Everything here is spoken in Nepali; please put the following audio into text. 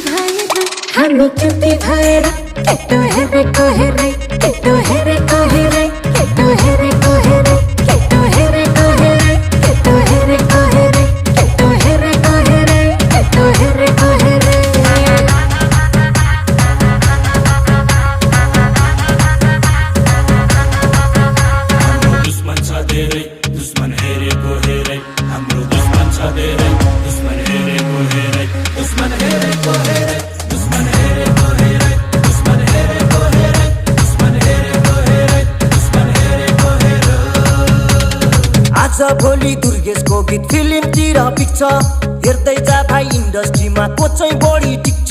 भएर हामी चुति भएर केटो हेरेको हेरे केटो हेरेको हेरे केटो हेरेको हेरे केटो हेरेको हेरे केटो हेरेको हेरे केटो हेरेको हेरे केटो हेरेको हेरे दुश्मन छ धेरै दुश्मन हेरेको हेरे हाम्रो दुश्मन छ धेरै दुश्मन हेरेको हेरे दुश्मन हेरेको हेरे दुश्मन हेरेको हेरे दुश्मन हेरेको हेरे दुश्मन हेरेको हेरे दुश्मन हेरेको हेरे आज भोलि दुर्गेशको गीत फिल्मतिर पिक्छ हेर्दै जा भाइ इन्डस्ट्रीमा को चाहिँ बढी टिक्छ